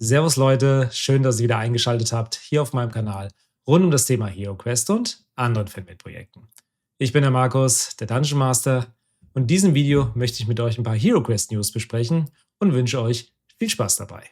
Servus Leute, schön, dass ihr wieder eingeschaltet habt hier auf meinem Kanal rund um das Thema HeroQuest und anderen Fanmade-Projekten. Ich bin der Markus, der Dungeon Master, und in diesem Video möchte ich mit euch ein paar HeroQuest News besprechen und wünsche euch viel Spaß dabei.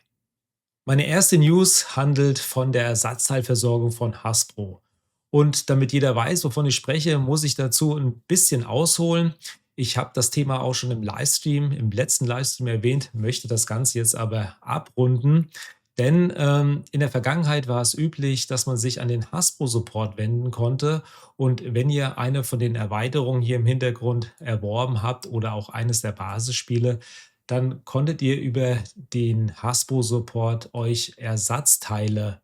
Meine erste News handelt von der Ersatzteilversorgung von Hasbro. Und damit jeder weiß, wovon ich spreche, muss ich dazu ein bisschen ausholen. Ich habe das Thema auch schon im letzten Livestream erwähnt, möchte das Ganze jetzt aber abrunden. Denn in der Vergangenheit war es üblich, dass man sich an den Hasbro-Support wenden konnte. Und wenn ihr eine von den Erweiterungen hier im Hintergrund erworben habt oder auch eines der Basisspiele, dann konntet ihr über den Hasbro-Support euch Ersatzteile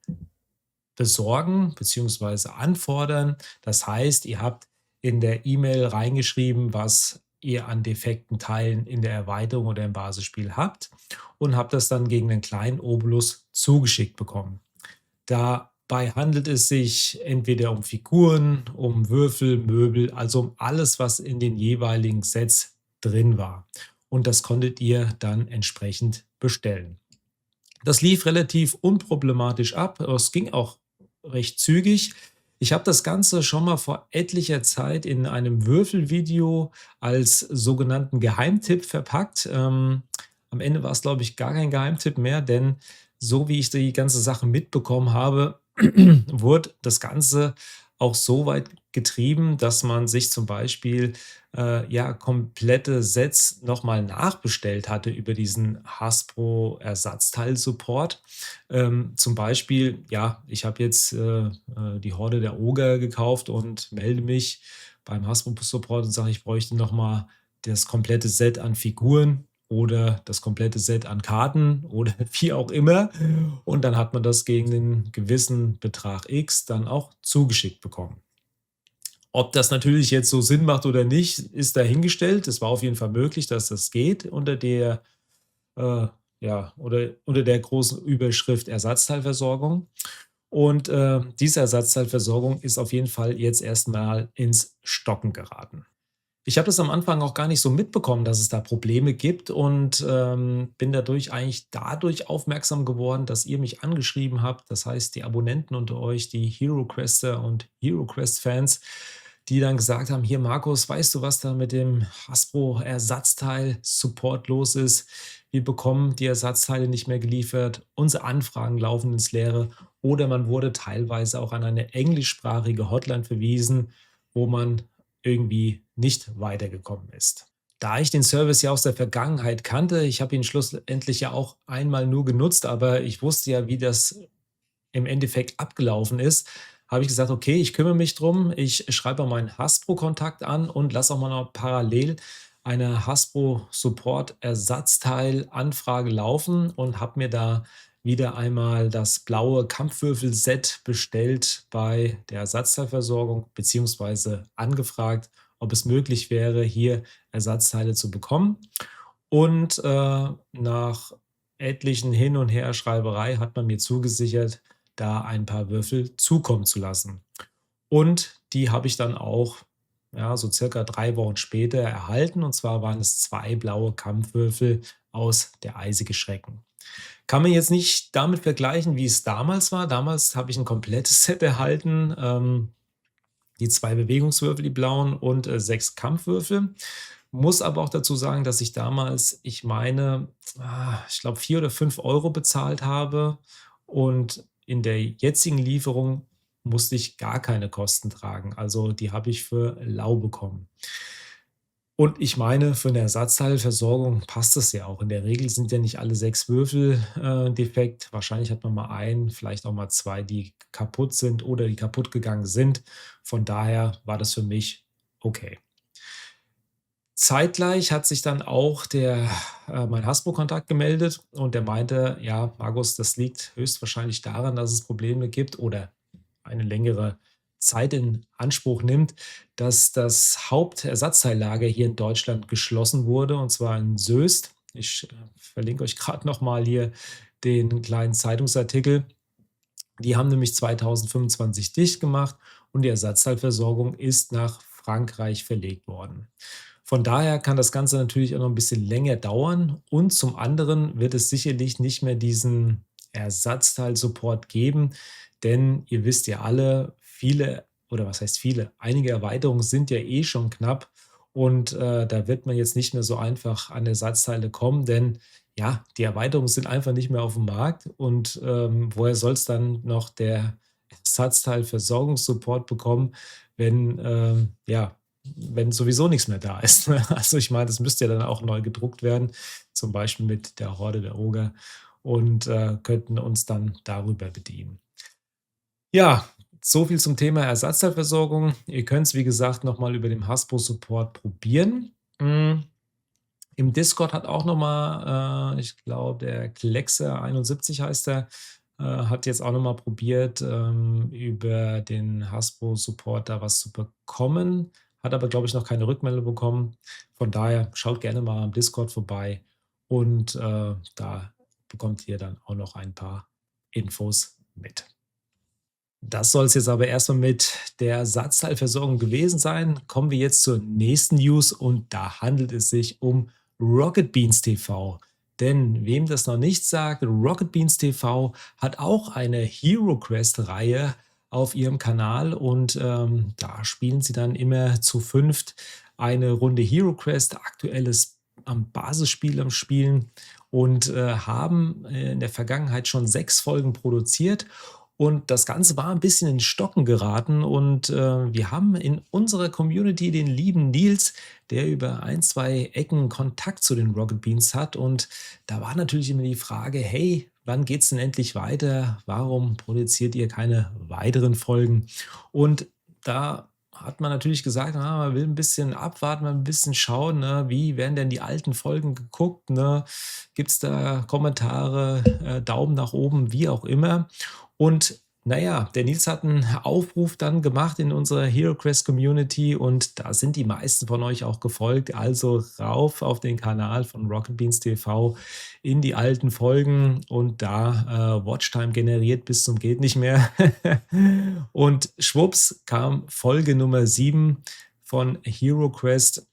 besorgen bzw. anfordern. Das heißt, ihr habt in der E-Mail reingeschrieben, was ihr an defekten Teilen in der Erweiterung oder im Basisspiel habt und habt das dann gegen einen kleinen Obolus zugeschickt bekommen. Dabei handelt es sich entweder um Figuren, um Würfel, Möbel, also um alles, was in den jeweiligen Sets drin war. Und das konntet ihr dann entsprechend bestellen. Das lief relativ unproblematisch ab. Es ging auch recht zügig. Ich habe das Ganze schon mal vor etlicher Zeit in einem Würfelvideo als sogenannten Geheimtipp verpackt. Am Ende war es, glaube ich, gar kein Geheimtipp mehr, denn so wie ich die ganze Sache mitbekommen habe, wurde das Ganze auch so weit getrieben, dass man sich zum Beispiel ja, komplette Sets nochmal nachbestellt hatte über diesen Hasbro-Ersatzteil-Support. Zum Beispiel, ja, ich habe jetzt die Horde der Oger gekauft und melde mich beim Hasbro-Support und sage, ich bräuchte nochmal das komplette Set an Figuren oder das komplette Set an Karten oder wie auch immer. Und dann hat man das gegen einen gewissen Betrag X dann auch zugeschickt bekommen. Ob das natürlich jetzt so Sinn macht oder nicht, ist dahingestellt. Es war auf jeden Fall möglich, dass das geht unter der, ja, oder unter der großen Überschrift Ersatzteilversorgung. Und diese Ersatzteilversorgung ist auf jeden Fall jetzt erstmal ins Stocken geraten. Ich habe das am Anfang auch gar nicht so mitbekommen, dass es da Probleme gibt und bin dadurch aufmerksam geworden, dass ihr mich angeschrieben habt. Das heißt, die Abonnenten unter euch, die HeroQuester und HeroQuest-Fans, die dann gesagt haben: Hier, Markus, weißt du, was da mit dem Hasbro-Ersatzteil-Support los ist? Wir bekommen die Ersatzteile nicht mehr geliefert, unsere Anfragen laufen ins Leere oder man wurde teilweise auch an eine englischsprachige Hotline verwiesen, wo man irgendwie nicht weitergekommen ist. Da ich den Service ja aus der Vergangenheit kannte, ich habe ihn schlussendlich ja auch einmal nur genutzt, aber ich wusste ja, wie das im Endeffekt abgelaufen ist, habe ich gesagt: Okay, ich kümmere mich drum. Ich schreibe mal meinen Hasbro-Kontakt an und lasse auch mal noch parallel eine Hasbro-Support-Ersatzteil-Anfrage laufen und habe mir da wieder einmal das blaue Kampfwürfel-Set bestellt bei der Ersatzteilversorgung, beziehungsweise angefragt, ob es möglich wäre, hier Ersatzteile zu bekommen. Und nach etlichen Hin- und Herschreiberei hat man mir zugesichert, da ein paar Würfel zukommen zu lassen. Und die habe ich dann auch, ja, so circa 3 Wochen später erhalten. Und zwar waren es 2 blaue Kampfwürfel aus der Eisige Schrecken. Kann man jetzt nicht damit vergleichen, wie es damals war. Damals habe ich ein komplettes Set erhalten, die 2 Bewegungswürfel, die blauen und 6 Kampfwürfel. Muss aber auch dazu sagen, dass ich damals, ich meine, ich glaube 4 oder 5 € bezahlt habe und in der jetzigen Lieferung musste ich gar keine Kosten tragen. Also, die habe ich für lau bekommen. Und ich meine, für eine Ersatzteilversorgung passt das ja auch. In der Regel sind ja nicht alle 6 Würfel defekt. Wahrscheinlich hat man mal einen, vielleicht auch mal 2, die kaputt sind oder die kaputt gegangen sind. Von daher war das für mich okay. Zeitgleich hat sich dann auch mein Hasbro-Kontakt gemeldet und der meinte: „Ja, Markus, das liegt höchstwahrscheinlich daran, dass es Probleme gibt oder eine längere Zeit in Anspruch nimmt, dass das Hauptersatzteillager hier in Deutschland geschlossen wurde, und zwar in Soest.“ Ich verlinke euch gerade noch mal hier den kleinen Zeitungsartikel. Die haben nämlich 2025 dicht gemacht und die Ersatzteilversorgung ist nach Frankreich verlegt worden. Von daher kann das Ganze natürlich auch noch ein bisschen länger dauern und zum anderen wird es sicherlich nicht mehr diesen Ersatzteil-Support geben, denn ihr wisst ja alle, viele oder was heißt viele, einige Erweiterungen sind ja eh schon knapp und da wird man jetzt nicht mehr so einfach an Ersatzteile kommen, denn ja, die Erweiterungen sind einfach nicht mehr auf dem Markt und woher soll es dann noch der Ersatzteilversorgungssupport bekommen, wenn ja, wenn sowieso nichts mehr da ist. Ne? Also ich meine, das müsste ja dann auch neu gedruckt werden, zum Beispiel mit der Horde der Oger und könnten uns dann darüber bedienen. Ja, so viel zum Thema Ersatzteilversorgung. Ihr könnt es, wie gesagt, noch mal über den Hasbro-Support probieren. Im Discord hat auch noch mal, ich glaube, der Kleckser71 heißt er, hat jetzt auch noch mal probiert, über den Hasbro-Support da was zu bekommen, hat aber, glaube ich, noch keine Rückmeldung bekommen. Von daher schaut gerne mal am Discord vorbei und, da bekommt ihr dann auch noch ein paar Infos mit. Das soll es jetzt aber erstmal mit der Ersatzteilversorgung gewesen sein. Kommen wir jetzt zur nächsten News und da handelt es sich um Rocket Beans TV. Denn wem das noch nicht sagt, Rocket Beans TV hat auch eine Hero Quest-Reihe auf ihrem Kanal und da spielen sie dann immer zu fünft eine Runde Hero Quest, aktuelles am Basisspiel am Spielen und haben in der Vergangenheit schon 6 Folgen produziert und das Ganze war ein bisschen in Stocken geraten und, wir haben in unserer Community den lieben Nils, der über ein 2 Ecken Kontakt zu den Rocket Beans hat. Und da war natürlich immer die Frage: „Hey, wann geht's denn endlich weiter? Warum produziert ihr keine weiteren Folgen?“ Und da hat man natürlich gesagt, man will ein bisschen abwarten, mal ein bisschen schauen, ne, wie werden denn die alten Folgen geguckt, ne? Gibt's da Kommentare, Daumen nach oben, wie auch immer. Und naja, der Nils hat einen Aufruf dann gemacht in unserer HeroQuest Community und da sind die meisten von euch auch gefolgt. Also rauf auf den Kanal von Rocket Beans TV in die alten Folgen und da, Watchtime generiert bis zum geht nicht mehr. Und schwupps kam Folge Nummer 7 von HeroQuest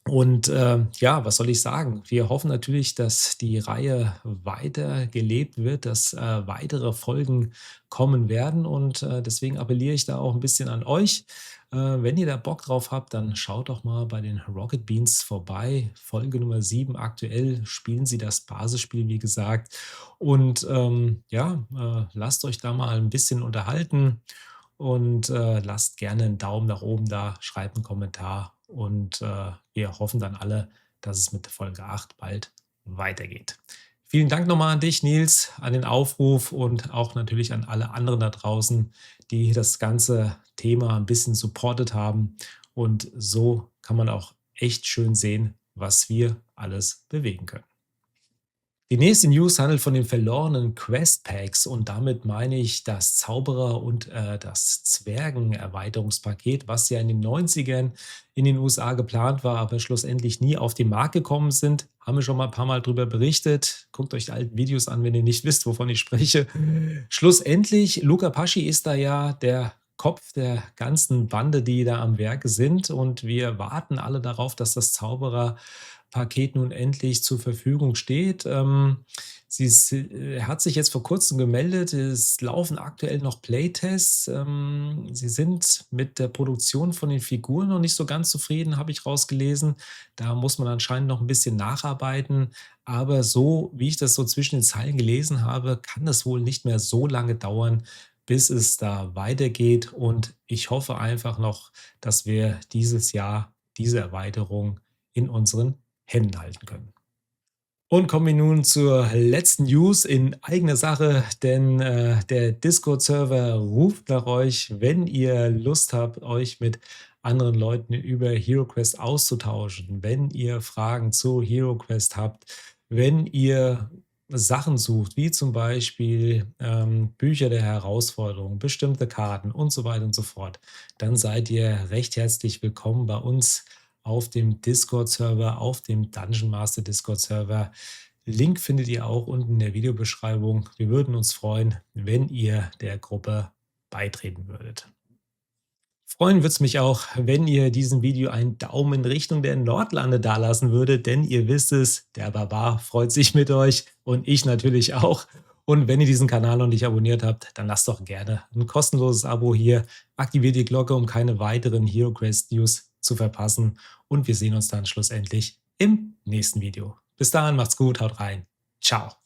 und, ja, was soll ich sagen? Wir hoffen natürlich, dass die Reihe weiter gelebt wird, dass, weitere Folgen kommen werden und, deswegen appelliere ich da auch ein bisschen an euch. Wenn ihr da Bock drauf habt, dann schaut doch mal bei den Rocket Beans vorbei. Folge Nummer 7 aktuell spielen sie das Basisspiel, wie gesagt. Und, ja, lasst euch da mal ein bisschen unterhalten und lasst gerne einen Daumen nach oben da, schreibt einen Kommentar und wir hoffen dann alle, dass es mit Folge 8 bald weitergeht. Vielen Dank nochmal an dich, Nils, an den Aufruf und auch natürlich an alle anderen da draußen, die das ganze Thema ein bisschen supportet haben. Und so kann man auch echt schön sehen, was wir alles bewegen können. Die nächste News handelt von den verlorenen Quest Packs und damit meine ich das Zauberer und das Zwergen-Erweiterungspaket, was ja in den 90ern in den USA geplant war, aber schlussendlich nie auf den Markt gekommen sind. Haben wir schon mal ein paar Mal drüber berichtet. Guckt euch die alten Videos an, wenn ihr nicht wisst, wovon ich spreche. Schlussendlich, Luca Paschi ist da ja der Kopf der ganzen Bande, die da am Werke sind. Und wir warten alle darauf, dass das Zaubererpaket nun endlich zur Verfügung steht. Er hat sich jetzt vor kurzem gemeldet. Es laufen aktuell noch Playtests. Sie sind mit der Produktion von den Figuren noch nicht so ganz zufrieden, habe ich rausgelesen. Da muss man anscheinend noch ein bisschen nacharbeiten. Aber so, wie ich das so zwischen den Zeilen gelesen habe, kann das wohl nicht mehr so lange dauern, bis es da weitergeht. Und ich hoffe einfach noch, dass wir dieses Jahr diese Erweiterung in unseren Händen halten können. Und kommen wir nun zur letzten News in eigener Sache, denn der Discord-Server ruft nach euch, wenn ihr Lust habt, euch mit anderen Leuten über HeroQuest auszutauschen, wenn ihr Fragen zu HeroQuest habt, wenn ihr Sachen sucht, wie zum Beispiel Bücher der Herausforderung, bestimmte Karten und so weiter und so fort, dann seid ihr recht herzlich willkommen bei uns auf dem Discord-Server, auf dem Dungeon Master Discord-Server. Link findet ihr auch unten in der Videobeschreibung. Wir würden uns freuen, wenn ihr der Gruppe beitreten würdet. Freuen würde es mich auch, wenn ihr diesem Video einen Daumen in Richtung der Nordlande dalassen würdet, denn ihr wisst es, der Barbar freut sich mit euch und ich natürlich auch. Und wenn ihr diesen Kanal noch nicht abonniert habt, dann lasst doch gerne ein kostenloses Abo hier, aktiviert die Glocke, um keine weiteren HeroQuest News zu verpassen und wir sehen uns dann schlussendlich im nächsten Video. Bis dahin, macht's gut, haut rein. Ciao.